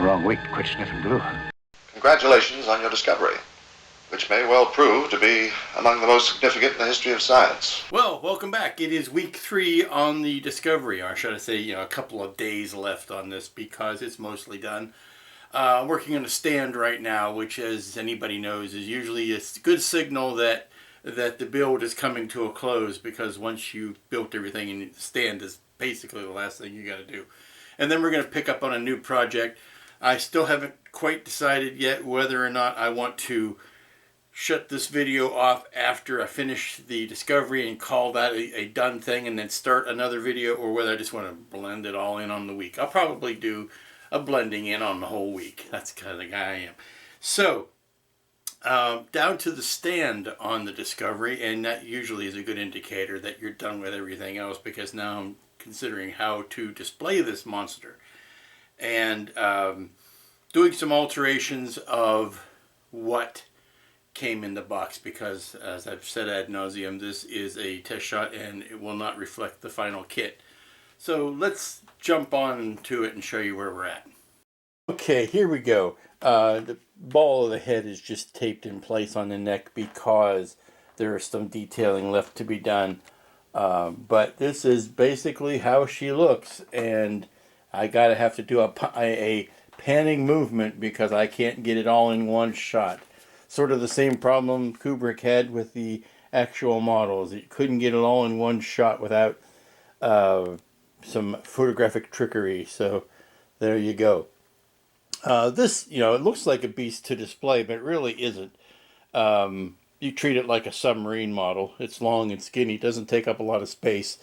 Wrong week to quit sniffing glue. Congratulations on your discovery, which may well prove to be among the most significant in the history of science. Well, welcome back. It is week 3 on the Discovery, or should I say, a couple of days left on this because it's mostly done. Working on a stand right now, which, as anybody knows, is usually a good signal that the build is coming to a close, because once you've built everything, and the stand is basically the last thing you got to do. And then we're going to pick up on a new project. I still haven't quite decided yet whether or not I want to shut this video off after I finish the Discovery and call that a done thing and then start another video, or whether I just want to blend it all in on the week. I'll probably do a blending in on the whole week. That's the kind of the guy I am. So, down to the stand on the Discovery, and that usually is a good indicator that you're done with everything else, because now I'm considering how to display this monster. And doing some alterations of what came in the box, because as I've said ad nauseum, this is a test shot and it will not reflect the final kit. So let's jump on to it and show you where we're at. Okay, here we go. The ball of the head is just taped in place on the neck because there is some detailing left to be done. But this is basically how she looks, and I have to do a panning movement because I can't get it all in one shot. Sort of the same problem Kubrick had with the actual models. He couldn't get it all in one shot without some photographic trickery. So there you go. This, it looks like a beast to display, but it really isn't. You treat it like a submarine model. It's long and skinny, doesn't take up a lot of space.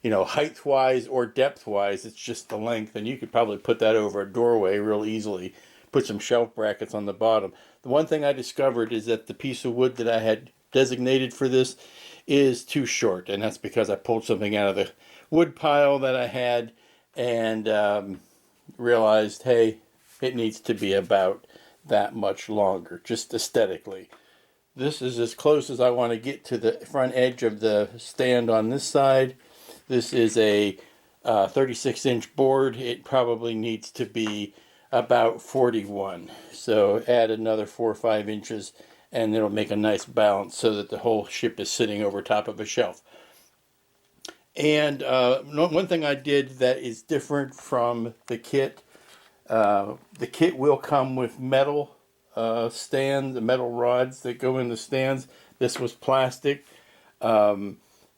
Height-wise or depth-wise, it's just the length, and you could probably put that over a doorway real easily. Put some shelf brackets on the bottom. The one thing I discovered is that the piece of wood that I had designated for this is too short, and that's because I pulled something out of the wood pile that I had and realized, hey, it needs to be about that much longer, just aesthetically. This is as close as I want to get to the front edge of the stand on this side. This is a 36-inch board. It probably needs to be about 41. So add another 4 or 5 inches and it'll make a nice balance so that the whole ship is sitting over top of a shelf. And one thing I did that is different from the kit, the kit will come with metal stands, the metal rods that go in the stands. This was plastic.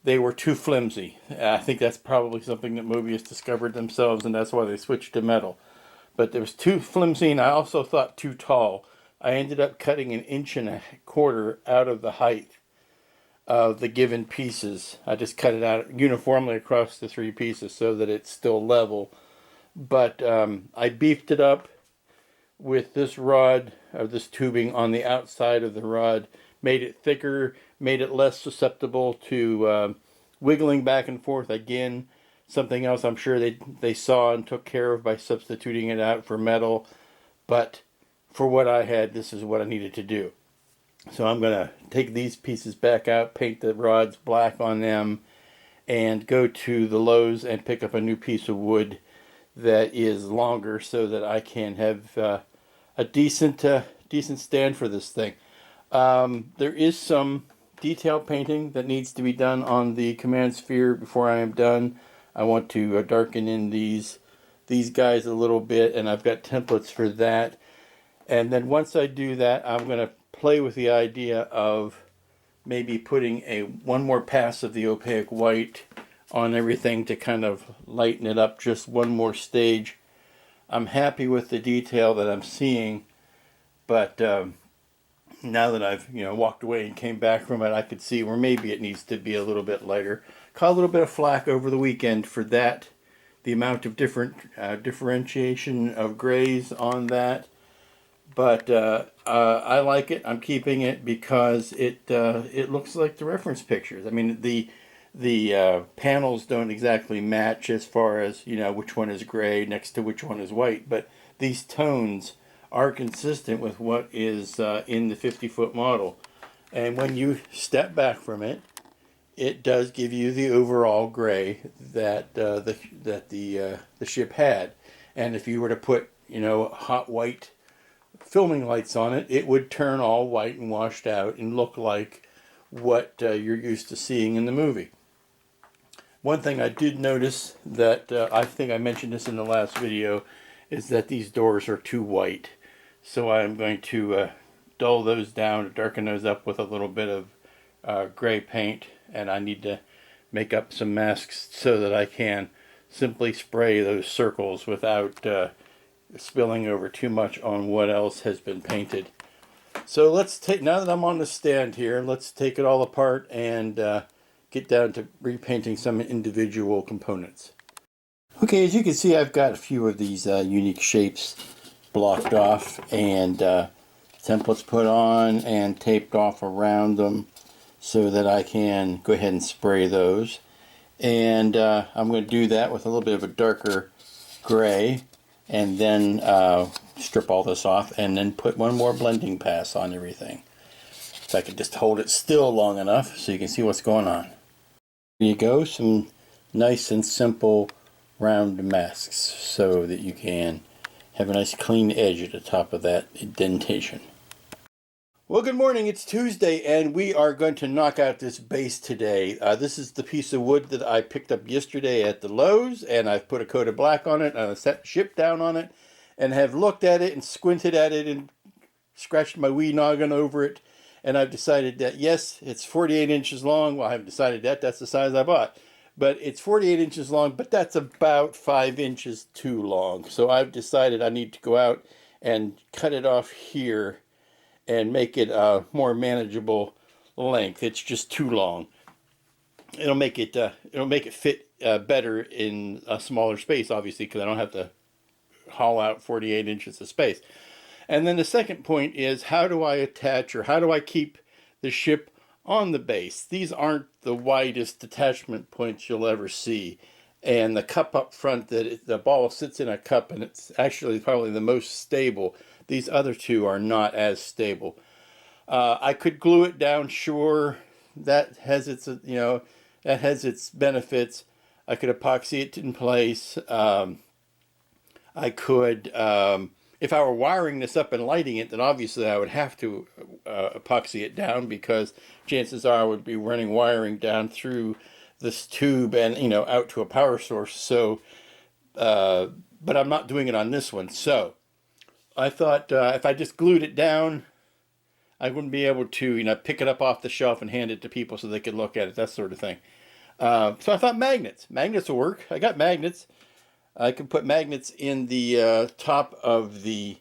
They were too flimsy. I think that's probably something that Moebius discovered themselves, and that's why they switched to metal. But it was too flimsy, and I also thought too tall. I ended up cutting 1.25 inches out of the height of the given pieces. I just cut it out uniformly across the 3 pieces so that it's still level. But I beefed it up with this rod, or this tubing on the outside of the rod, made it thicker, made it less susceptible to wiggling back and forth. Again, something else I'm sure they saw and took care of by substituting it out for metal. But for what I had, this is what I needed to do. So I'm going to take these pieces back out, paint the rods black on them, and go to the Lowe's and pick up a new piece of wood that is longer so that I can have a decent stand for this thing. There is some detail painting that needs to be done on the command sphere before I am done. I want to darken in these guys a little bit, and I've got templates for that. And then once I do that, I'm going to play with the idea of maybe putting one more pass of the opaque white on everything to kind of lighten it up just one more stage. I'm happy with the detail that I'm seeing, but now that I've walked away and came back from it, I could see where maybe it needs to be a little bit lighter. Caught a little bit of flack over the weekend for that, the amount of different differentiation of grays on that. But I like it. I'm keeping it because it looks like the reference pictures. I mean, the panels don't exactly match as far as which one is gray next to which one is white, but these tones are consistent with what is in the 50-foot model. And when you step back from it, it does give you the overall gray that the ship had. And if you were to put you know, hot white filming lights on it, it would turn all white and washed out and look like what you're used to seeing in the movie. One thing I did notice that I think I mentioned this in the last video is that these doors are too white. So I'm going to dull those down, darken those up with a little bit of gray paint, and I need to make up some masks so that I can simply spray those circles without spilling over too much on what else has been painted. So let's take, now that I'm on the stand here, let's take it all apart and get down to repainting some individual components. Okay, as you can see, I've got a few of these unique shapes blocked off and templates put on and taped off around them so that I can go ahead and spray those. And I'm going to do that with a little bit of a darker gray, and then strip all this off and then put one more blending pass on everything. If I could just hold it still long enough so you can see what's going on. Here you go, some nice and simple round masks so that you can have a nice clean edge at the top of that indentation. Well, good morning. It's Tuesday, and we are going to knock out this base today. This is the piece of wood that I picked up yesterday at the Lowe's, and I've put a coat of black on it, and I've set ship down on it, and have looked at it and squinted at it and scratched my wee noggin over it, and I've decided that, yes, it's 48 inches long. Well, I haven't decided that. That's the size I bought. But it's 48 inches long, but that's about 5 inches too long. So I've decided I need to go out and cut it off here and make it a more manageable length. It's just too long. It'll make it fit better in a smaller space, obviously, because I don't have to haul out 48 inches of space. And then the second point is, how do I attach, or how do I keep the ship on the base? These aren't the widest attachment points you'll ever see. And the cup up front, the ball sits in a cup, and it's actually probably the most stable. These other two are not as stable. I could glue it down, sure. That has its, that has its benefits. I could epoxy it in place. I could, if I were wiring this up and lighting it, then obviously I would have to epoxy it down, because chances are I would be running wiring down through this tube and, out to a power source. So, but I'm not doing it on this one. So I thought if I just glued it down, I wouldn't be able to, pick it up off the shelf and hand it to people so they could look at it, that sort of thing. So I thought magnets. Magnets will work. I got magnets. I can put magnets in the top of the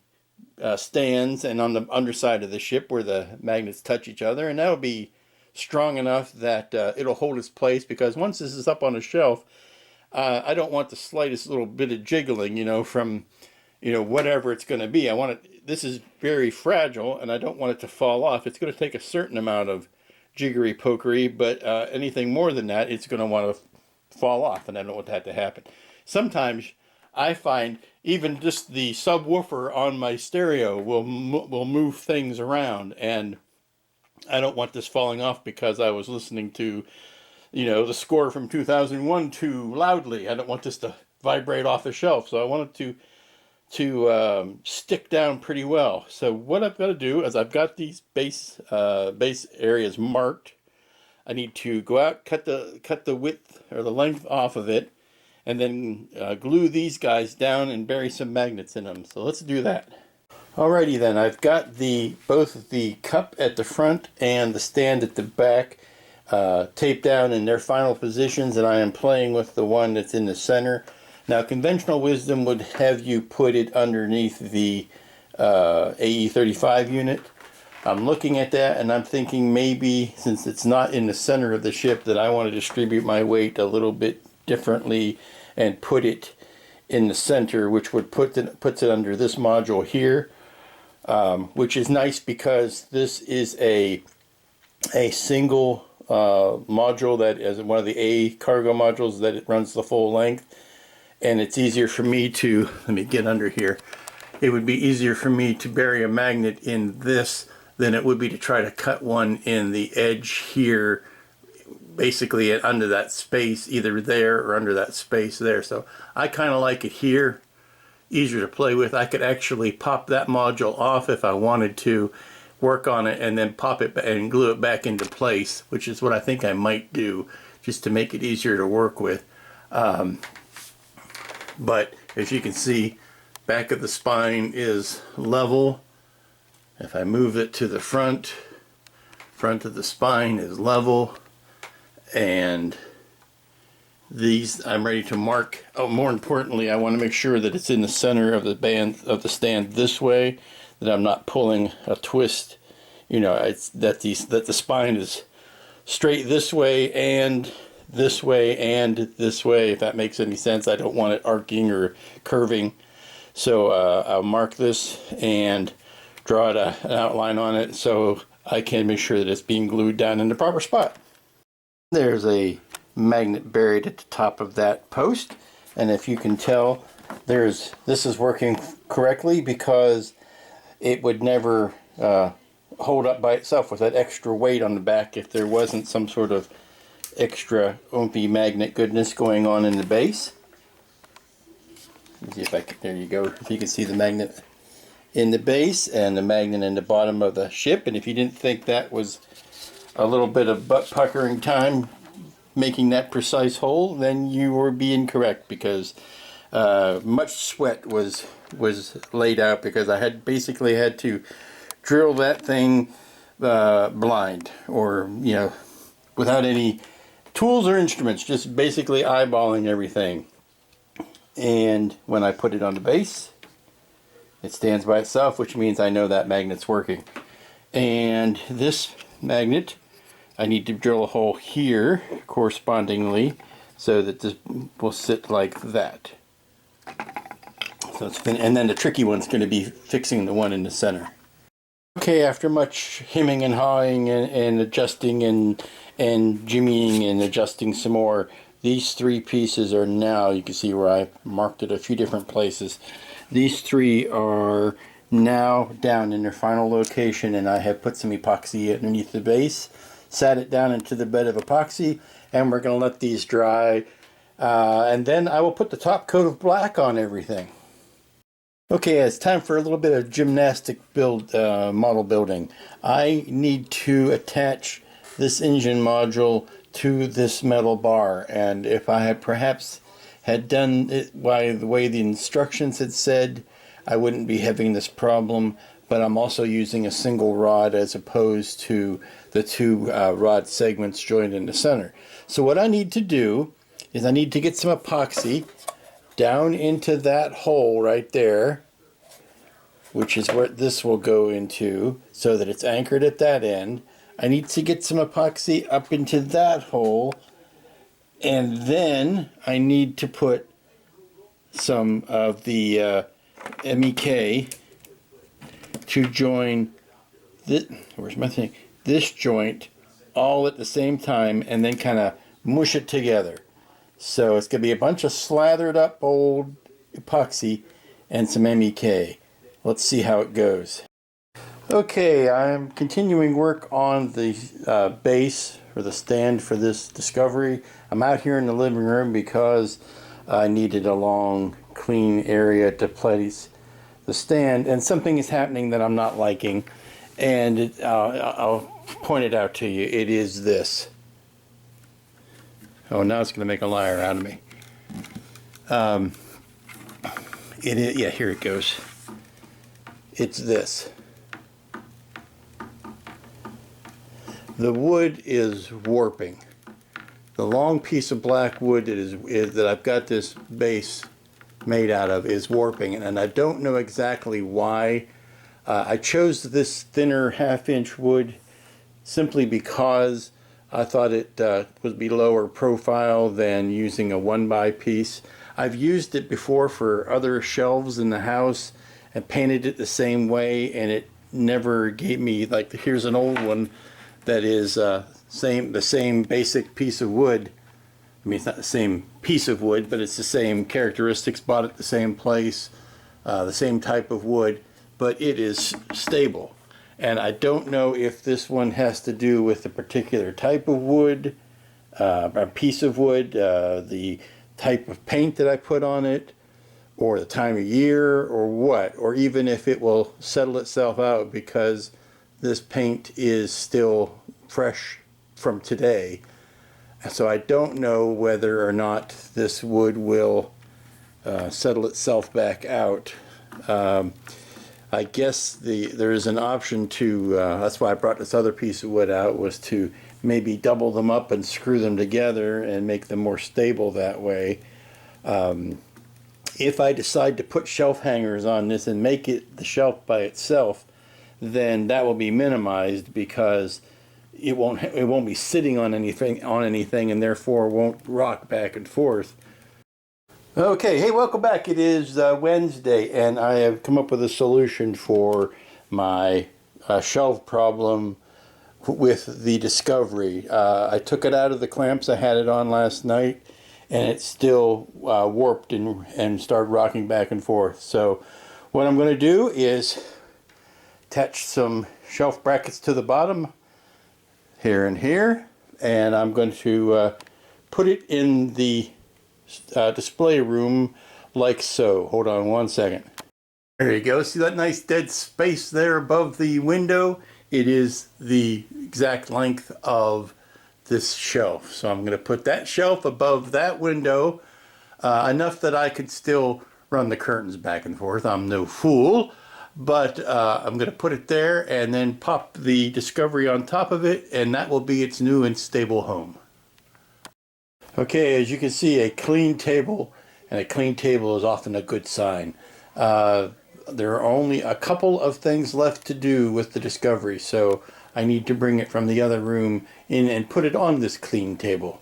stands and on the underside of the ship where the magnets touch each other, and that'll be strong enough that it'll hold its place, because once this is up on a shelf, I don't want the slightest little bit of jiggling, from whatever it's going to be. I want it. This is very fragile, and I don't want it to fall off. It's going to take a certain amount of jiggery pokery, but anything more than that, it's going to want to fall off, and I don't want that to happen. Sometimes I find even just the subwoofer on my stereo will move things around, and I don't want this falling off because I was listening to, the score from 2001 too loudly. I don't want this to vibrate off the shelf, so I want it to stick down pretty well. So what I've got to do is, I've got these base areas marked. I need to go out, cut the width or the length off of it, and then glue these guys down and bury some magnets in them. So let's do that. Alrighty then, I've got both the cup at the front and the stand at the back taped down in their final positions, and I am playing with the one that's in the center. Now, conventional wisdom would have you put it underneath the AE35 unit. I'm looking at that, and I'm thinking maybe, since it's not in the center of the ship, that I want to distribute my weight a little bit differently and put it in the center, which would puts it under this module here, which is nice because this is a single module that is one of the A cargo modules that it runs the full length, and it's easier for me to, let me get under here, it would be easier for me to bury a magnet in this than it would be to try to cut one in the edge here, basically under that space, either there or under that space there. So I kind of like it here, easier to play with. I could actually pop that module off if I wanted to work on it and then pop it and glue it back into place, which is what I think I might do just to make it easier to work with. But as you can see, back of the spine is level. If I move it to the front of the spine is level, and these I'm ready to mark. Oh, more importantly, I want to make sure that it's in the center of the stand this way, that I'm not pulling a twist. You know, it's that the spine is straight this way and this way and this way, if that makes any sense. I don't want it arcing or curving. So I'll mark this and draw an outline on it so I can make sure that it's being glued down in the proper spot. There's a magnet buried at the top of that post, and if you can tell, this is working correctly because it would never hold up by itself with that extra weight on the back if there wasn't some sort of extra oomphy magnet goodness going on in the base. See if I can, there you go. If you can see the magnet in the base and the magnet in the bottom of the ship, and if you didn't think that was a little bit of butt puckering time making that precise hole, then you were being correct, because much sweat was laid out, because I basically had to drill that thing blind, or without any tools or instruments, just basically eyeballing everything. And when I put it on the base, it stands by itself, which means I know that magnet's working. And this magnet, I need to drill a hole here correspondingly so that this will sit like that. So and then the tricky one's going to be fixing the one in the center. Okay, after much hemming and hawing and adjusting and jimmying and adjusting some more, these three pieces are now, you can see where I marked it a few different places, these three are now down in their final location, and I have put some epoxy underneath the base, sat it down into the bed of epoxy, and we're going to let these dry, and then I will put the top coat of black on everything. Okay, it's time for a little bit of gymnastic model building. I need to attach this engine module to this metal bar, and if I had perhaps done it by the way the instructions had said, I wouldn't be having this problem. But I'm also using a single rod as opposed to the two rod segments joined in the center. So what I need to do is I need to get some epoxy down into that hole right there, which is where this will go into, so that it's anchored at that end. I need to get some epoxy up into that hole, and then I need to put some of the MEK to join this, where's my thing? This joint all at the same time, and then kind of mush it together. So it's going to be a bunch of slathered up old epoxy and some MEK. Let's see how it goes. Okay, I'm continuing work on the base or the stand for this Discovery. I'm out here in the living room because I needed a long, clean area to place the stand, and something is happening that I'm not liking, and I'll point it out to you. It is this. Oh, now it's going to make a liar out of me. It is, yeah, here it goes. It's this. The wood is warping. The long piece of black wood that I've got this base made out of is warping, and I don't know exactly why. I chose this thinner half-inch wood simply because I thought it would be lower profile than using a 1x piece. I've used it before for other shelves in the house and painted it the same way, and it never gave me, like, here's an old one that is the same basic piece of wood. I mean, it's not the same piece of wood, but it's the same characteristics, bought at the same place, the same type of wood, but it is stable. And I don't know if this one has to do with the particular type of wood, a piece of wood, the type of paint that I put on it, or the time of year or what, or even if it will settle itself out because this paint is still fresh from today. So I don't know whether or not this wood will settle itself back out. I guess there is an option to, that's why I brought this other piece of wood out, was to maybe double them up and screw them together and make them more stable that way. If I decide to put shelf hangers on this and make it the shelf by itself, then that will be minimized because it won't be sitting on anything and therefore won't rock back and forth. Okay, hey, welcome back. It is Wednesday, and I have come up with a solution for my shelf problem with the Discovery. I took it out of the clamps. I had it on last night, and it's still warped and started rocking back and forth. So what I'm going to do is attach some shelf brackets to the bottom, here and here, and I'm going to put it in the display room like so. Hold on one second. There you go. See that nice dead space there above the window? It is the exact length of this shelf. So I'm going to put that shelf above that window, enough that I could still run the curtains back and forth. I'm no fool, but I'm going to put it there and then pop the Discovery on top of it, and that will be its new and stable home. Okay, as you can see, a clean table, and a clean table is often a good sign. There are only a couple of things left to do with the Discovery, so I need to bring it from the other room in and put it on this clean table.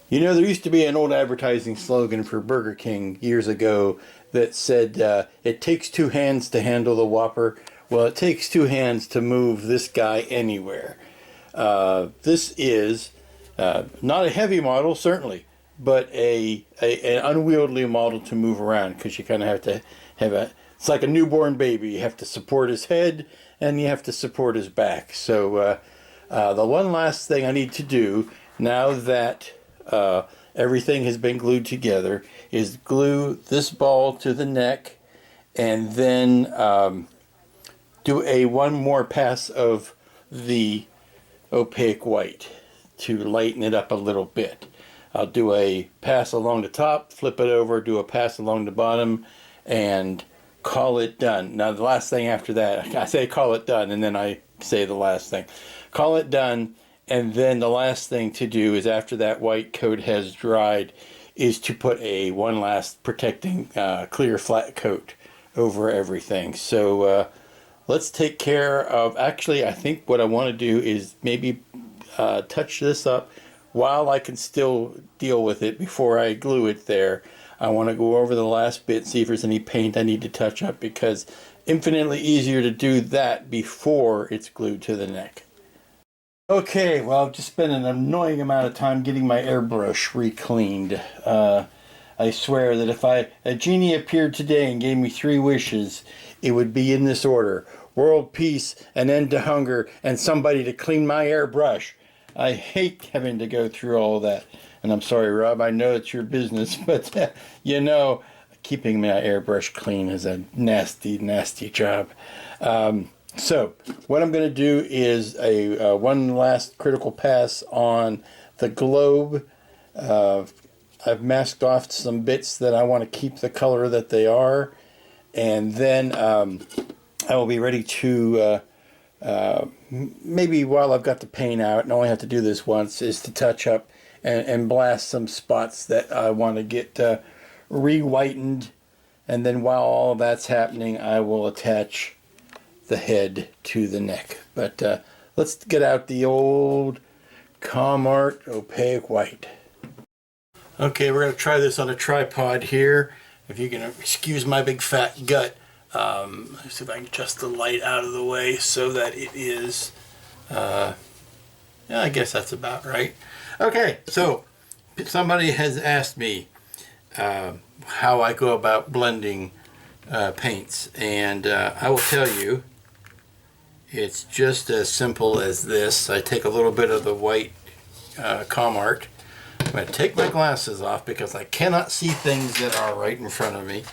You know, there used to be an old advertising slogan for Burger King years ago that said, it takes two hands to handle the Whopper. Well, it takes two hands to move this guy anywhere. This is not a heavy model, certainly, but an unwieldy model to move around, because you kind of have to have it's like a newborn baby. You have to support his head and you have to support his back. So the one last thing I need to do now that everything has been glued together is glue this ball to the neck, and then do one more pass of the opaque white to lighten it up a little bit. I'll do a pass along the top, flip it over, do a pass along the bottom, and call it done. Now the last thing after that, I say call it done, and then I say the last thing. Call it done, and then the last thing to do is, after that white coat has dried, is to put one last protecting clear flat coat over everything. So let's take care of, actually I think what I want to do is maybe touch this up while I can still deal with it before I glue it there. I want to go over the last bit, see if there's any paint I need to touch up, because infinitely easier to do that before it's glued to the neck. Okay, well, I've just spent an annoying amount of time getting my airbrush re-cleaned. I swear that if a genie appeared today and gave me 3 wishes, it would be in this order: world peace, an end to hunger, and somebody to clean my airbrush. I hate having to go through all that. And I'm sorry, Rob, I know it's your business, but you know, keeping my airbrush clean is a nasty, nasty job. So what I'm going to do is one last critical pass on the globe. I've masked off some bits that I want to keep the color that they are, and then I will be ready to maybe, while I've got the paint out, and I only have to do this once, is to touch up and blast some spots that I want to get re-whitened. And then while all that's happening, I will attach the head to the neck. But let's get out the old Comart opaque white. Okay, we're going to try this on a tripod here. If you can excuse my big fat gut. Let's see if I can adjust the light out of the way so that it is, yeah, I guess that's about right. Okay, so somebody has asked me how I go about blending paints, and I will tell you, it's just as simple as this. I take a little bit of the white Comart, I'm going to take my glasses off because I cannot see things that are right in front of me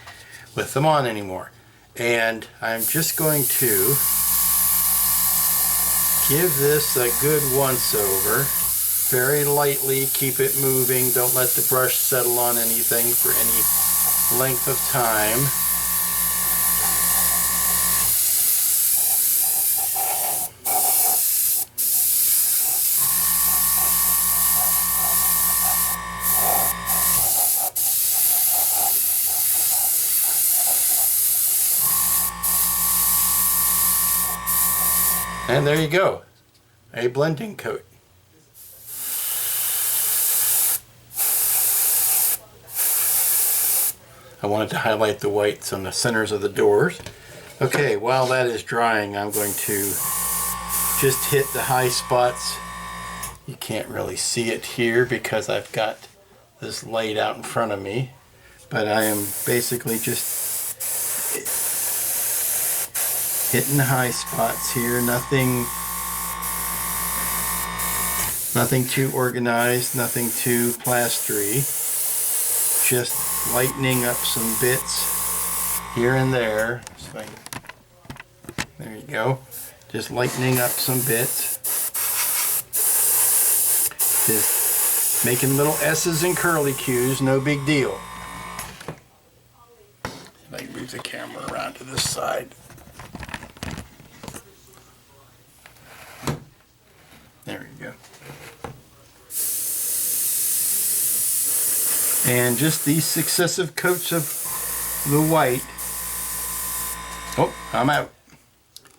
with them on anymore. And I'm just going to give this a good once over. Very lightly, keep it moving. Don't let the brush settle on anything for any length of time. And there you go, a blending coat. I wanted to highlight the whites on the centers of the doors. Okay, while that is drying, I'm going to just hit the high spots. You can't really see it here because I've got this laid out in front of me, but I am basically just hitting the high spots here. Nothing too organized, nothing too plastery. Just lightening up some bits here and there. So there you go. Just lightening up some bits. Just making little S's and curly Q's, no big deal. If I can move the camera around to this side. There you go. And just these successive coats of the white. Oh, I'm out.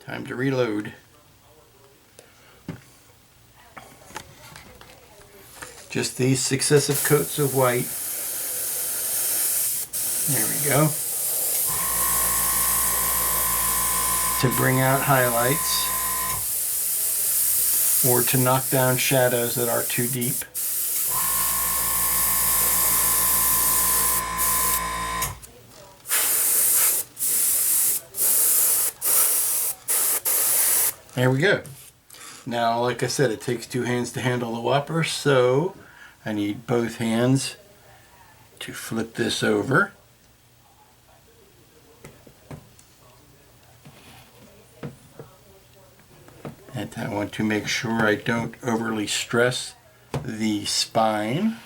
Time to reload. Just these successive coats of white. There we go. To bring out highlights or to knock down shadows that are too deep. There we go. Now, like I said, it takes two hands to handle the whopper, so I need both hands to flip this over. And I want to make sure I don't overly stress the spine,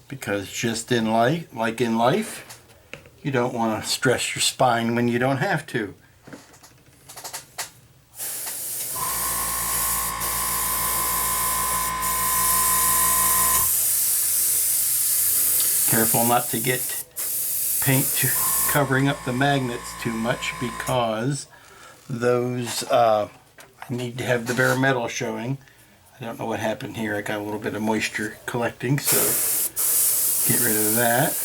because just in life, like in life, you don't want to stress your spine when you don't have to. Careful not to get paint covering up the magnets too much, because those need to have the bare metal showing. I don't know what happened here. I got a little bit of moisture collecting, so get rid of that.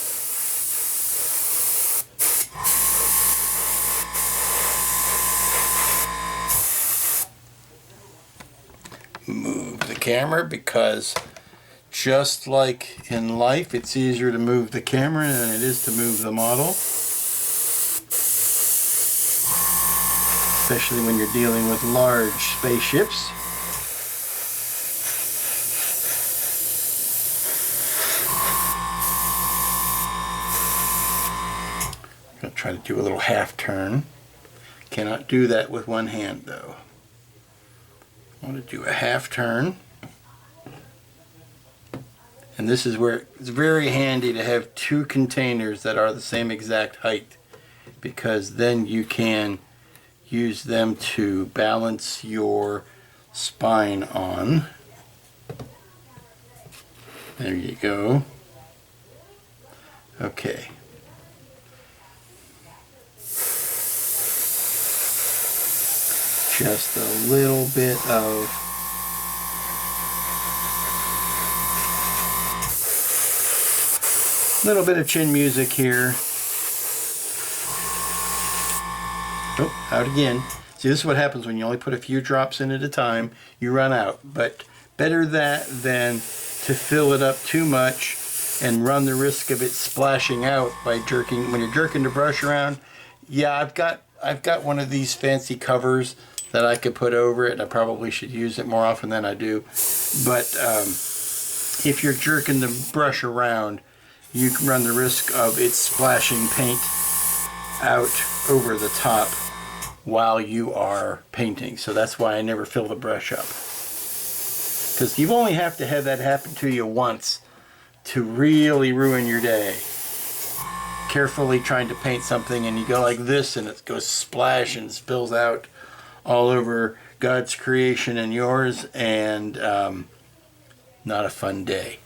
Move the camera, because just like in life, it's easier to move the camera than it is to move the model. Especially when you're dealing with large spaceships. I'm going to try to do a little half turn. Cannot do that with one hand though. I want to do a half turn. And this is where it's very handy to have two containers that are the same exact height, because then you can use them to balance your spine on. There you go. Okay. Just a little bit of chin music here. Oh, out again. See, this is what happens when you only put a few drops in at a time. You run out. But better that than to fill it up too much and run the risk of it splashing out by jerking. When you're jerking the brush around, yeah, I've got one of these fancy covers that I could put over it. I probably should use it more often than I do. But if you're jerking the brush around, you can run the risk of it splashing paint out over the top while you are painting. So that's why I never fill the brush up. Because you only have to have that happen to you once to really ruin your day. Carefully trying to paint something and you go like this and it goes splash and spills out all over God's creation and yours, and not a fun day.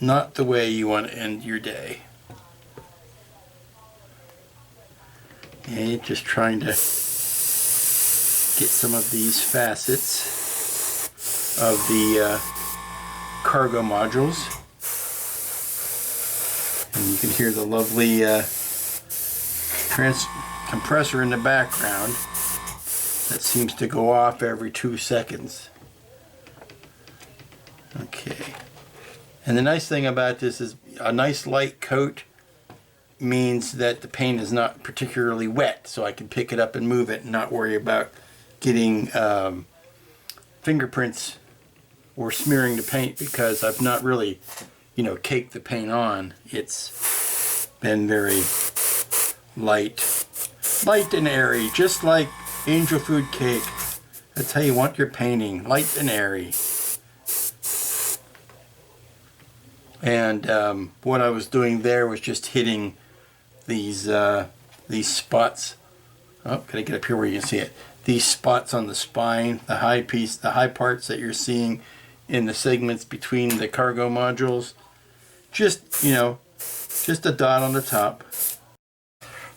Not the way you want to end your day. And just trying to get some of these facets of the cargo modules. And you can hear the lovely compressor in the background that seems to go off every 2 seconds. Okay. And the nice thing about this is a nice light coat means that the paint is not particularly wet, so I can pick it up and move it and not worry about getting fingerprints or smearing the paint, because I've not really, you know, caked the paint on. It's been very light and airy, just like angel food cake. That's how you want your painting, light and airy. And what I was doing there was just hitting these spots. Oh, gotta get up here where you can see it. These spots on the spine, the high piece, the high parts that you're seeing in the segments between the cargo modules. Just, you know, just a dot on the top.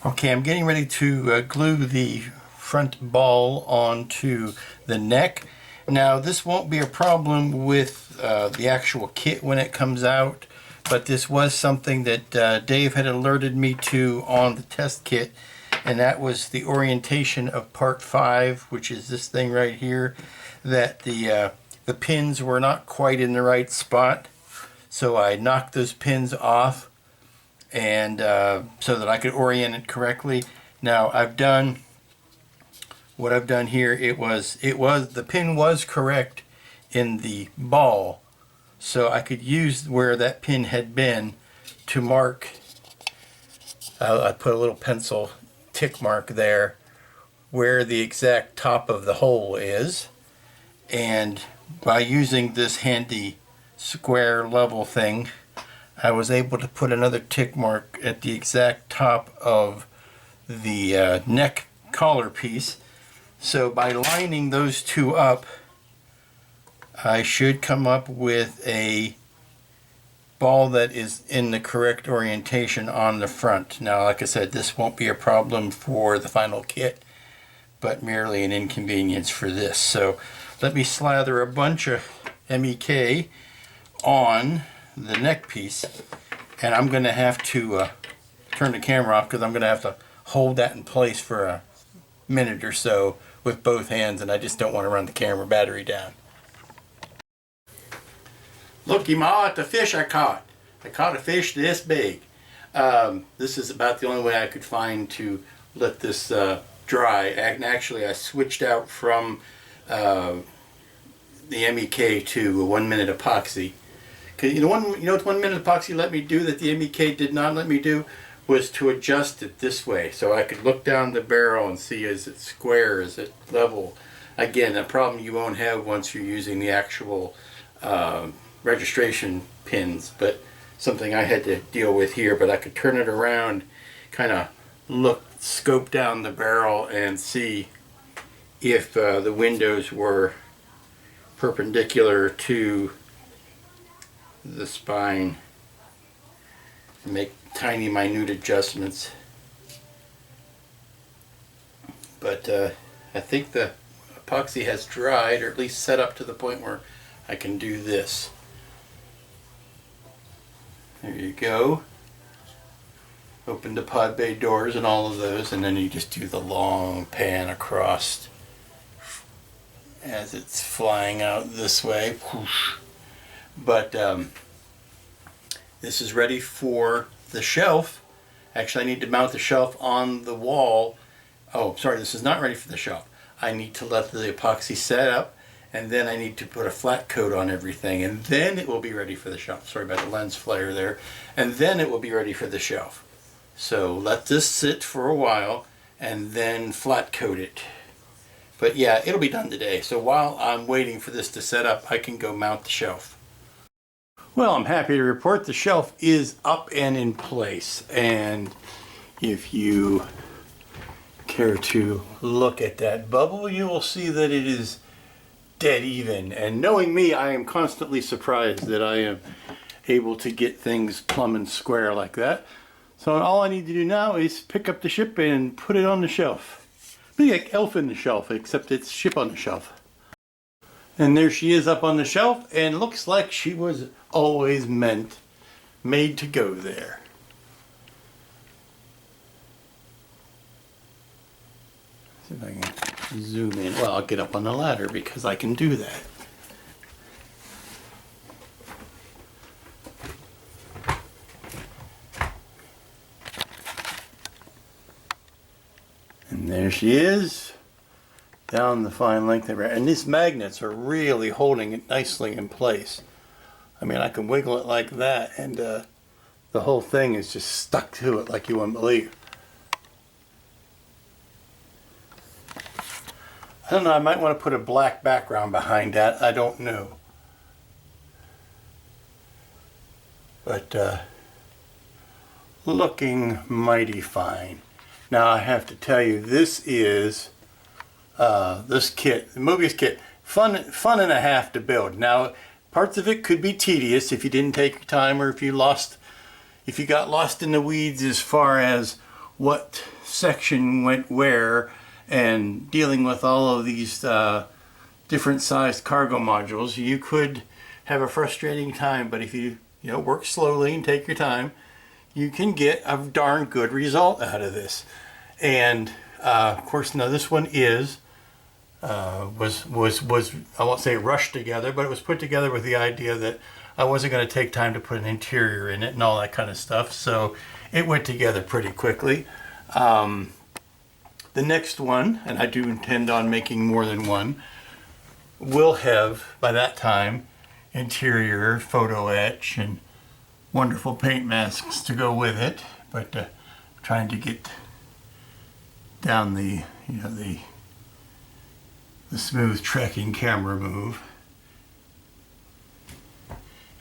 Okay, I'm getting ready to glue the front ball onto the neck. Now, this won't be a problem with the actual kit when it comes out, but this was something that Dave had alerted me to on the test kit, and that was the orientation of part 5, which is this thing right here, that the pins were not quite in the right spot. So I knocked those pins off, and so that I could orient it correctly. Now, what I've done here, the pin was correct in the ball, so I could use where that pin had been to mark. I put a little pencil tick mark there where the exact top of the hole is, and by using this handy square level thing, I was able to put another tick mark at the exact top of the neck collar piece. So by lining those two up, I should come up with a ball that is in the correct orientation on the front. Now, like I said, this won't be a problem for the final kit, but merely an inconvenience for this. So let me slather a bunch of MEK on the neck piece, and I'm going to have to turn the camera off because I'm going to have to hold that in place for a minute or so with both hands, and I just don't want to run the camera battery down. Looky, Ma, at the fish I caught. I caught a fish this big. This is about the only way I could find to let this dry. And actually, I switched out from the MEK to a 1 minute epoxy. Cause you know what 1 minute epoxy let me do that the MEK did not let me do, was to adjust it this way, so I could look down the barrel and see, is it square, is it level. Again, a problem you won't have once you're using the actual registration pins, but something I had to deal with here. But I could turn it around, kind of scope down the barrel and see if the windows were perpendicular to the spine, and make tiny minute adjustments. But I think the epoxy has dried, or at least set up to the point where I can do this. There you go. Open the pod bay doors and all of those, and then you just do the long pan across as it's flying out this way. But this is ready for the shelf. Actually, I need to mount the shelf on the wall. Oh, sorry, this is not ready for the shelf. I need to let the epoxy set up, and then I need to put a flat coat on everything, and then it will be ready for the shelf. Sorry about the lens flare there. And then it will be ready for the shelf. So let this sit for a while and then flat coat it. But yeah, it'll be done today. So while I'm waiting for this to set up, I can go mount the shelf. Well, I'm happy to report the shelf is up and in place. And if you care to look at that bubble, you will see that it is dead even. And knowing me, I am constantly surprised that I am able to get things plumb and square like that. So all I need to do now is pick up the ship and put it on the shelf. Be like Elf in the Shelf, except it's ship on the shelf. And there she is up on the shelf, and looks like she was always made to go there. See if I can zoom in. Well, I'll get up on the ladder because I can do that. And there she is, down the fine length of her. And these magnets are really holding it nicely in place. I mean, I can wiggle it like that, and the whole thing is just stuck to it like you wouldn't believe. I don't know, I might want to put a black background behind that. I don't know. But looking mighty fine. Now I have to tell you, this is this kit, the Moebius kit, fun and a half to build. Now, parts of it could be tedious if you didn't take your time, or if you got lost in the weeds as far as what section went where, and dealing with all of these different sized cargo modules. You could have a frustrating time, but if you work slowly and take your time, you can get a darn good result out of this. And of course, now this one was I won't say rushed together, but it was put together with the idea that I wasn't going to take time to put an interior in it and all that kind of stuff. So it went together pretty quickly. The next one, and I do intend on making more than one, will have by that time interior photo etch and wonderful paint masks to go with it, but trying to get down the smooth trekking camera move.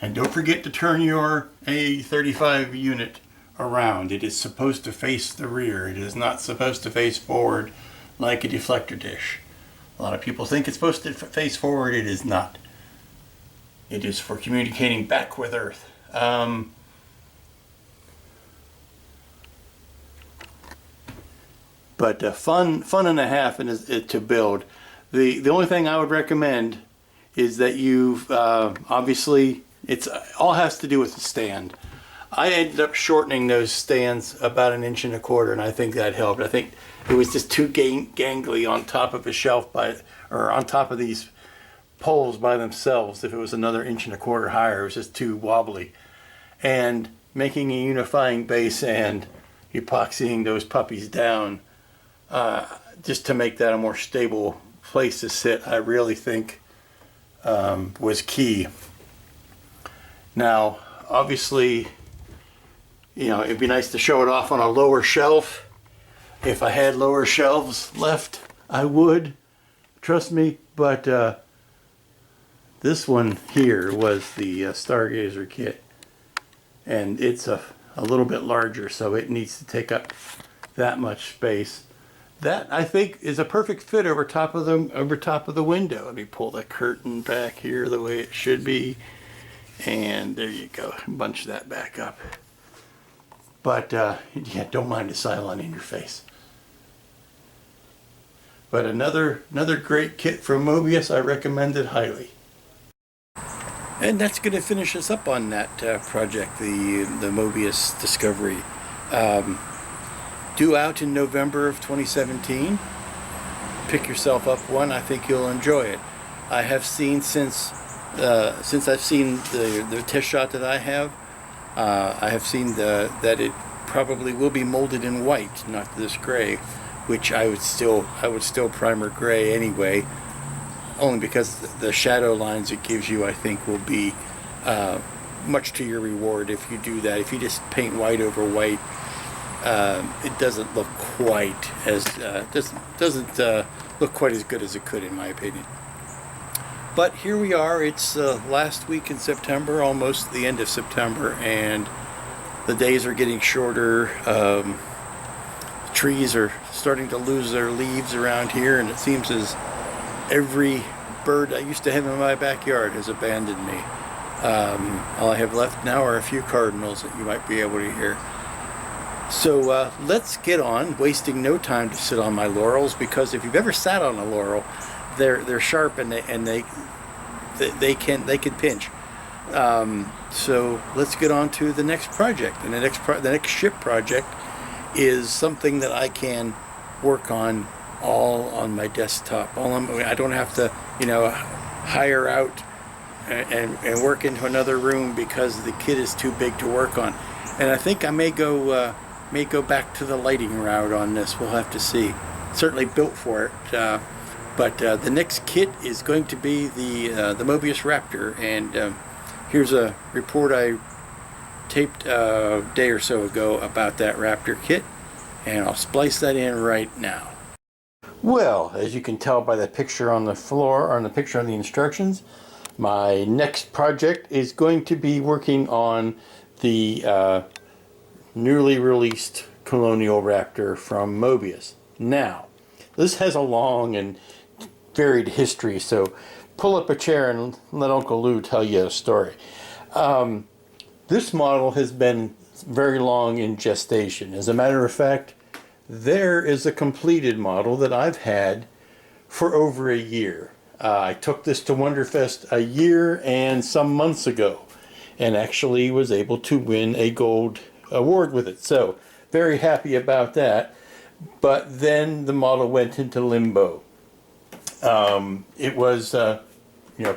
And don't forget to turn your A35 unit around. It is supposed to face the rear. It is not supposed to face forward like a deflector dish. A lot of people think it's supposed to face forward. It is not. It is for communicating back with Earth. But fun and a half to build. The only thing I would recommend is that you've obviously it's all has to do with the stand. I ended up shortening those stands about 1.25 inches, and I think that helped. I think it was just too gangly on top of a shelf or on top of these poles by themselves. If it was another 1.25 inches higher, it was just too wobbly. And making a unifying base and epoxying those puppies down just to make that a more stable place to sit, I really think was key. Now, obviously, it'd be nice to show it off on a lower shelf. If I had lower shelves left, I would. Trust me. But this one here was the Stargazer kit. And it's a little bit larger, so it needs to take up that much space. That, I think, is a perfect fit over top of the window. Let me pull the curtain back here the way it should be. And there you go. Bunch that back up. But, yeah, don't mind the Cylon in your face. But another great kit from Moebius. I recommend it highly. And that's going to finish us up on that project, the Moebius Discovery. Due out in November of 2017. Pick yourself up one. I think you'll enjoy it. I have seen since I've seen the test shot that I have seen that it probably will be molded in white, not this gray, which I would still primer gray anyway. only because the shadow lines it gives you, I think, will be much to your reward if you do that. If you just paint white over white, it doesn't look quite as doesn't look quite as good as it could, in my opinion. But here we are. It's last week in September, almost the end of September, and the days are getting shorter. Trees are starting to lose their leaves around here, and it seems as every bird I used to have in my backyard has abandoned me. All I have left now are a few cardinals that you might be able to hear. So let's get on, wasting no time to sit on my laurels, because if you've ever sat on a laurel, they're sharp and they can pinch. So let's get on to the next project, and the next ship project is something that I can work on all on my desktop. I don't have to, hire out and work into another room because the kit is too big to work on. And I think I may go back to the lighting route on this. We'll have to see. Certainly built for it. But the next kit is going to be the Moebius Raptor, and here's a report I taped a day or so ago about that Raptor kit, and I'll splice that in right now. Well, as you can tell by the picture on the floor, or on the picture on the instructions, my next project is going to be working on the newly released Colonial Raptor from Moebius. Now, this has a long and varied history, so pull up a chair and let Uncle Lou tell you a story. This model has been very long in gestation. As a matter of fact, there is a completed model that I've had for over a year. I took this to Wonderfest a year and some months ago, and actually was able to win a gold award with it. So very happy about that. But then the model went into limbo. It was,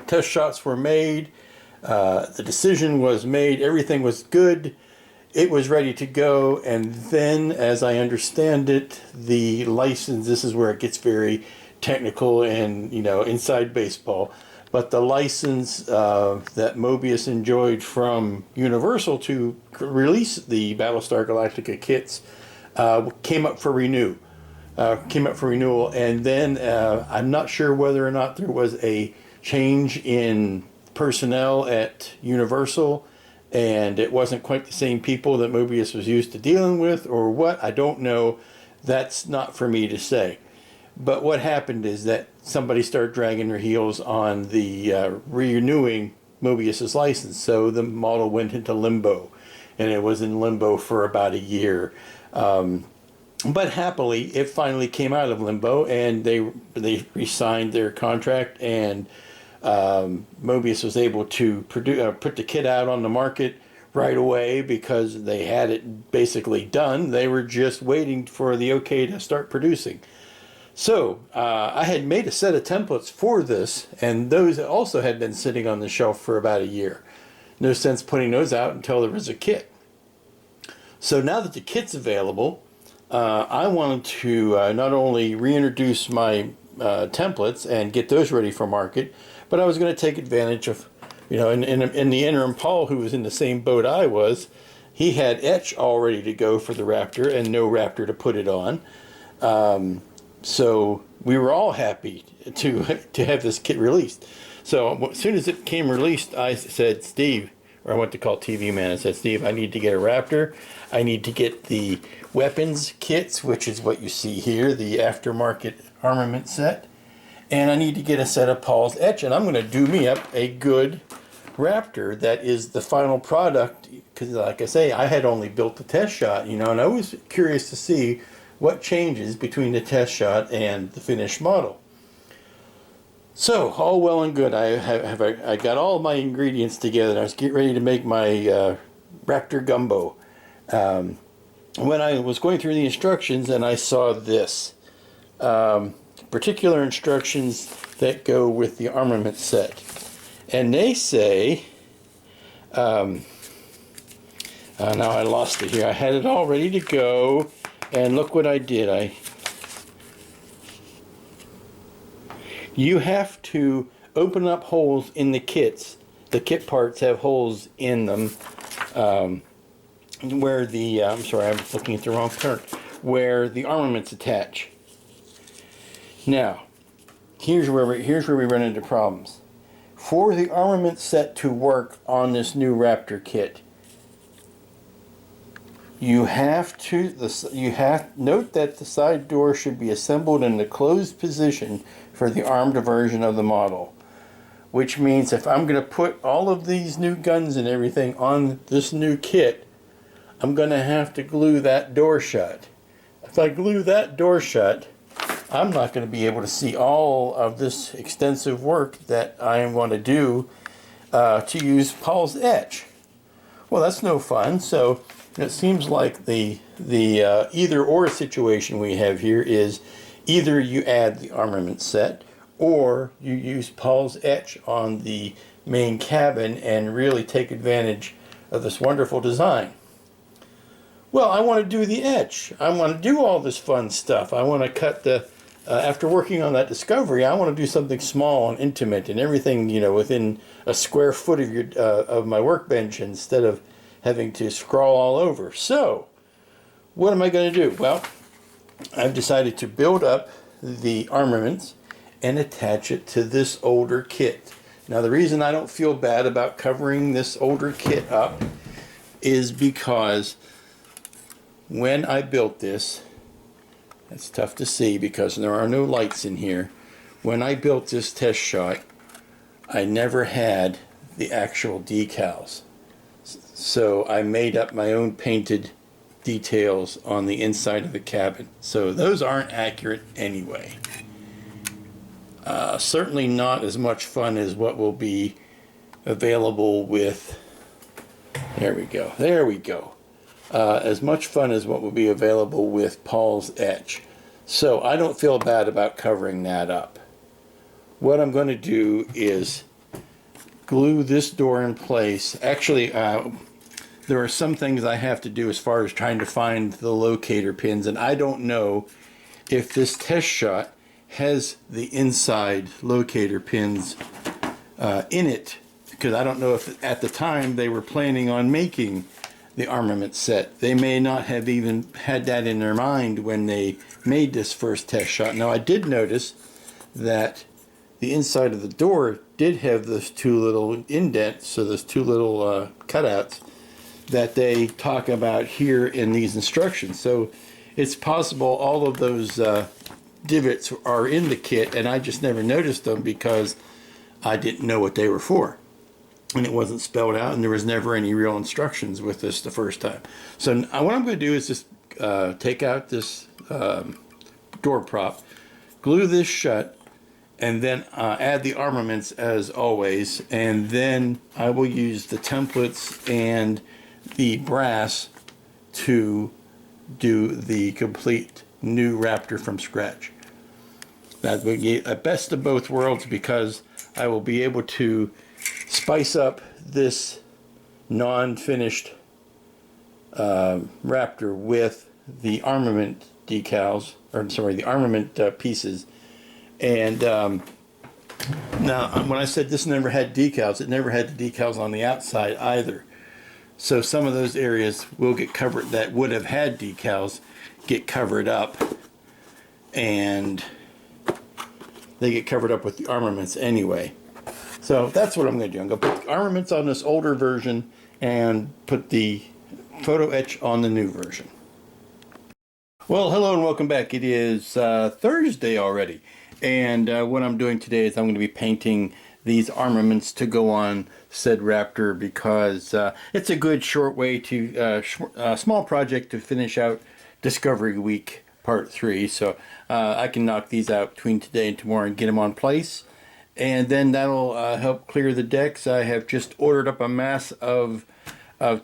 test shots were made, the decision was made, everything was good, it was ready to go, and then, as I understand it, the license, this is where it gets very technical and, inside baseball, but the license that Moebius enjoyed from Universal to release the Battlestar Galactica kits came up for renewal, and then I'm not sure whether or not there was a change in personnel at Universal, and it wasn't quite the same people that Moebius was used to dealing with, or what, I don't know. That's not for me to say. But what happened is that somebody started dragging their heels on the renewing Moebius's license, so the model went into limbo, and it was in limbo for about a year. But happily, it finally came out of limbo, and they re-signed their contract, and Moebius was able to put the kit out on the market right away because they had it basically done. They were just waiting for the okay to start producing. So I had made a set of templates for this, and those also had been sitting on the shelf for about a year. No sense putting those out until there was a kit. So now that the kit's available, I wanted to not only reintroduce my templates and get those ready for market, but I was going to take advantage of, in the interim, Paul, who was in the same boat I was, he had etch all ready to go for the Raptor and no Raptor to put it on. So we were all happy to have this kit released. So as soon as it came released, I said, Steve, or I went to call TV Man, I said, Steve, I need to get a Raptor. I need to get the weapons kits, which is what you see here, the Aftermarket armament set. And I need to get a set of Paul's etch, and I'm going to do me up a good Raptor that is the final product, because like I say, I had only built the test shot, and I was curious to see what changes between the test shot and the finished model. So, all well and good. I got all my ingredients together. I was getting ready to make my Raptor gumbo. When I was going through the instructions and I saw this, particular instructions that go with the armament set. And they say, now I lost it here. I had it all ready to go, and look what I did. you have to open up holes in the kits. The kit parts have holes in them where the, I'm sorry, I'm looking at the wrong part, where the armaments attach. Now, here's where we run into problems. For the armament set to work on this new Raptor kit, you have to note that the side door should be assembled in the closed position for the armed version of the model. Which means if I'm going to put all of these new guns and everything on this new kit, I'm going to have to glue that door shut. If I glue that door shut, I'm not going to be able to see all of this extensive work that I want to do to use Paul's etch. Well, that's no fun. So it seems like the either or situation we have here is either you add the armament set or you use Paul's etch on the main cabin and really take advantage of this wonderful design. Well, I want to do the etch. I want to do all this fun stuff. I want to cut the, after working on that Discovery, I want to do something small and intimate and everything, you know, within a square foot of your of my workbench instead of having to scrawl all over. So, what am I going to do? Well, I've decided to build up the armaments and attach it to this older kit. Now, the reason I don't feel bad about covering this older kit up is because when I built this, it's tough to see because there are no lights in here. When I built this test shot, I never had the actual decals. So I made up my own painted details on the inside of the cabin. So those aren't accurate anyway. Certainly not as much fun as what will be available with, there we go. As much fun as what will be available with Paul's etch. So I don't feel bad about covering that up. What I'm going to do is glue this door in place. Actually, there are some things I have to do as far as trying to find the locator pins, and I don't know if this test shot has the inside locator pins in it, because I don't know if at the time they were planning on making the armament set. They may not have even had that in their mind when they made this first test shot. Now, I did notice that the inside of the door did have those two little indents, so those two little cutouts that they talk about here in these instructions. So it's possible all of those divots are in the kit and I just never noticed them because I didn't know what they were for. And it wasn't spelled out, and there was never any real instructions with this the first time. So what I'm going to do is just take out this door prop, glue this shut, and then add the armaments as always, and then I will use the templates and the brass to do the complete new Raptor from scratch. That would be a best of both worlds because I will be able to spice up this non-finished Raptor with the armament decals, or I'm sorry, the armament pieces. And now, when I said this never had decals, it never had the decals on the outside either. So some of those areas will get covered that would have had decals, get covered up, and they get covered up with the armaments anyway. So that's what I'm going to do. I'm going to put the armaments on this older version and put the photo etch on the new version. Well, hello and welcome back. It is Thursday already, and what I'm doing today is I'm going to be painting these armaments to go on said Raptor because it's a good short way to small project to finish out Discovery Week Part 3. So I can knock these out between today and tomorrow and get them on place, and then that'll help clear the decks. I have just ordered up a mass of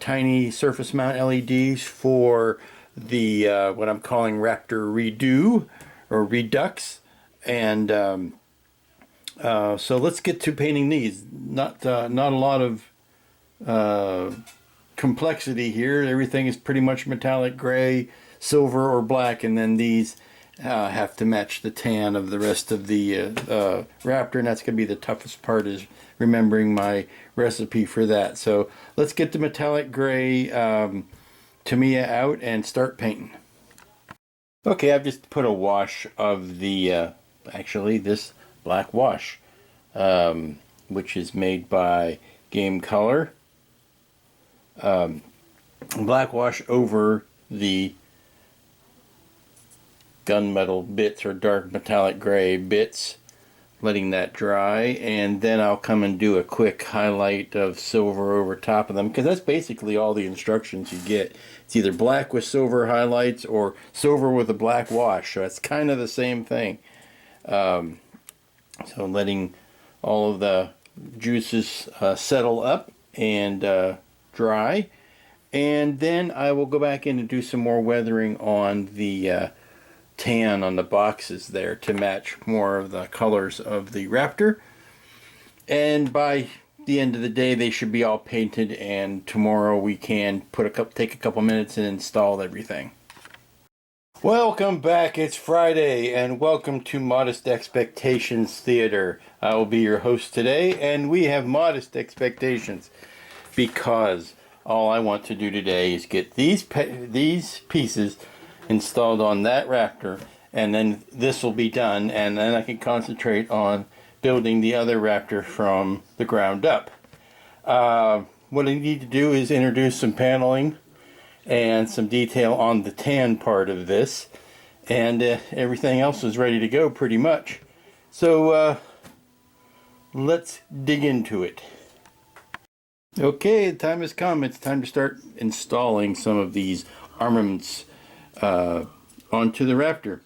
tiny surface mount LEDs for the what I'm calling Raptor Redo or Redux, and so let's get to painting these. Not a lot of complexity here. Everything is pretty much metallic gray, silver, or black, and then these have to match the tan of the rest of the Raptor, and that's going to be the toughest part, is remembering my recipe for that. So let's get the metallic gray Tamiya out and start painting. Okay, I've just put a wash of the, actually this black wash, which is made by Game Color. Black wash over the gunmetal bits or dark metallic gray bits, letting that dry, and then I'll come and do a quick highlight of silver over top of them, because that's basically all the instructions you get. It's either black with silver highlights or silver with a black wash, so it's kind of the same thing. So letting all of the juices settle up and dry, and then I will go back in and do some more weathering on the tan on the boxes there to match more of the colors of the Raptor. And by the end of the day they should be all painted, and tomorrow we can take a couple minutes and install everything. Welcome back, it's Friday, and welcome to Modest Expectations Theater. I will be your host today, and we have modest expectations because all I want to do today is get these pieces installed on that Raptor, and then this will be done, and then I can concentrate on building the other Raptor from the ground up. What I need to do is introduce some paneling and some detail on the tan part of this, and everything else is ready to go pretty much. So let's dig into it. Okay, the time has come. It's time to start installing some of these armaments onto the Raptor.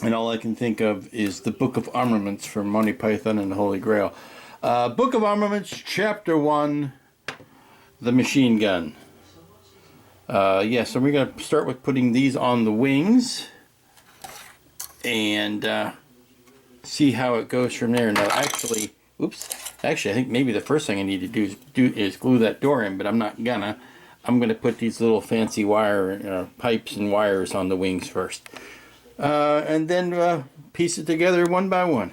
And all I can think of is the Book of Armaments from Monty Python and the Holy Grail. Book of Armaments, Chapter 1, the machine gun. So we're going to start with putting these on the wings and see how it goes from there. Now actually, I think maybe the first thing I need to do is glue that door in, but I'm not gonna. I'm going to put these little fancy wire pipes and wires on the wings first. And then piece it together one by one.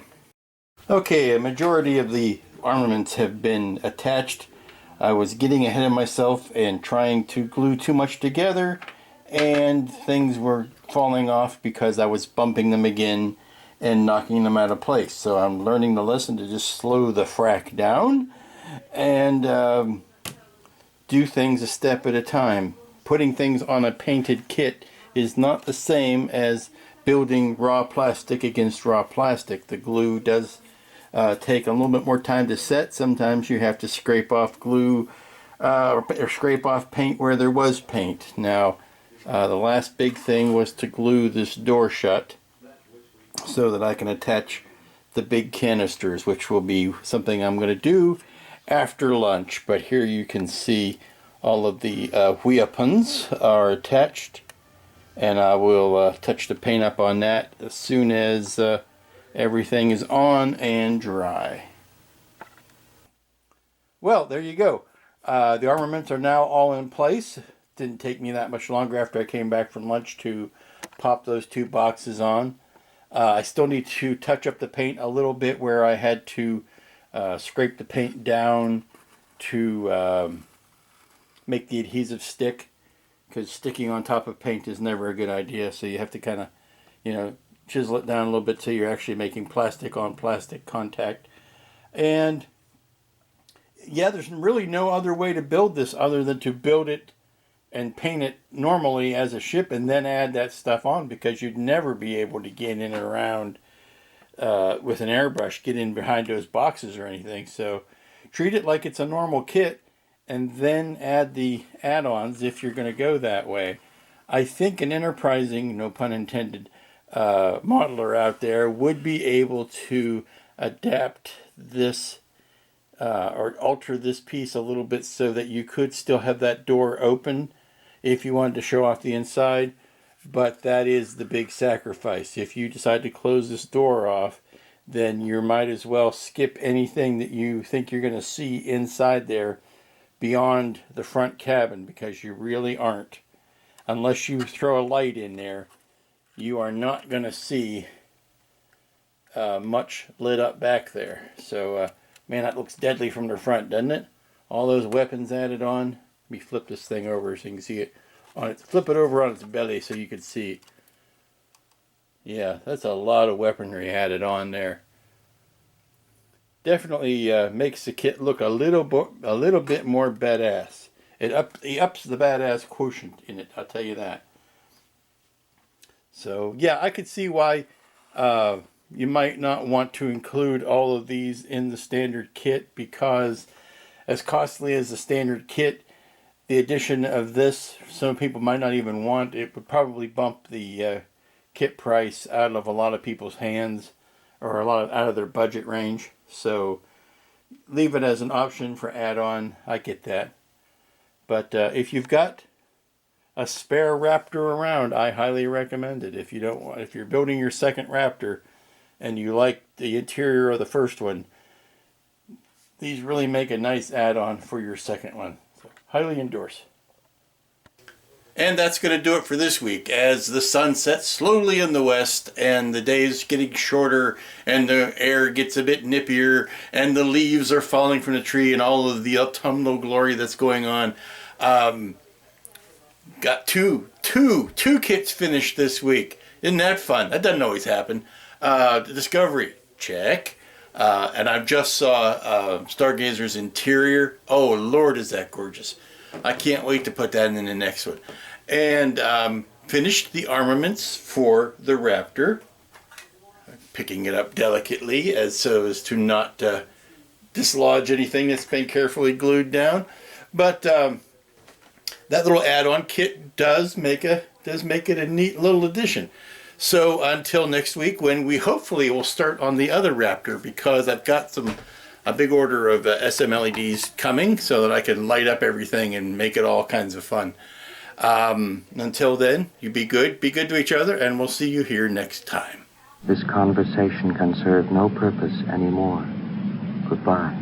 Okay, a majority of the armaments have been attached. I was getting ahead of myself and trying to glue too much together, and things were falling off because I was bumping them again and knocking them out of place. So I'm learning the lesson to just slow the frack down and do things a step at a time. Putting things on a painted kit is not the same as building raw plastic against raw plastic. The glue does take a little bit more time to set. Sometimes you have to scrape off glue or scrape off paint where there was paint. Now, the last big thing was to glue this door shut so that I can attach the big canisters, which will be something I'm going to do after lunch. But here you can see all of the weapons are attached, and I will touch the paint up on that as soon as everything is on and dry. Well, there you go. The armaments are now all in place. Didn't take me that much longer after I came back from lunch to pop those two boxes on. I still need to touch up the paint a little bit where I had to scrape the paint down to make the adhesive stick, because sticking on top of paint is never a good idea. So you have to kind of, chisel it down a little bit so you're actually making plastic on plastic contact. And yeah, there's really no other way to build this other than to build it and paint it normally as a ship and then add that stuff on, because you'd never be able to get in and around with an airbrush, get in behind those boxes or anything. So treat it like it's a normal kit and then add the add-ons if you're going to go that way. I think an enterprising, no pun intended, modeler out there would be able to adapt this or alter this piece a little bit so that you could still have that door open if you wanted to show off the inside. But that is the big sacrifice. If you decide to close this door off, then you might as well skip anything that you think you're going to see inside there beyond the front cabin, because you really aren't. Unless you throw a light in there, you are not going to see much lit up back there. So, man, that looks deadly from the front, doesn't it? All those weapons added on. Let me flip this thing over so you can see it on it. Flip it over on its belly so you can see it. Yeah, that's a lot of weaponry added on there. Definitely makes the kit look a little bit more badass. It ups the badass quotient in it, I'll tell you that. So yeah, I could see why you might not want to include all of these in the standard kit, because as costly as the standard kit, the addition of this, some people might not even want. It would probably bump the kit price out of a lot of people's hands, or out of their budget range. So leave it as an option for add-on. I get that. But if you've got a spare Raptor around, I highly recommend it. If you're building your second Raptor and you like the interior of the first one, these really make a nice add-on for your second one. So, highly endorse. And that's going to do it for this week, as the sun sets slowly in the west and the days getting shorter and the air gets a bit nippier and the leaves are falling from the tree and all of the autumnal glory that's going on. Got two kits finished this week. Isn't that fun? That doesn't always happen. The Discovery, check. And I just saw Stargazer's interior. Oh Lord, is that gorgeous. I can't wait to put that in the next one. And finished the armaments for the Raptor. Picking it up delicately so as to not dislodge anything that's been carefully glued down. But that little add-on kit does make it a neat little addition. So until next week, when we hopefully will start on the other Raptor, because I've got a big order of SM LEDs coming so that I can light up everything and make it all kinds of fun. Until then, you be good to each other, and we'll see you here next time. This conversation can serve no purpose anymore. Goodbye.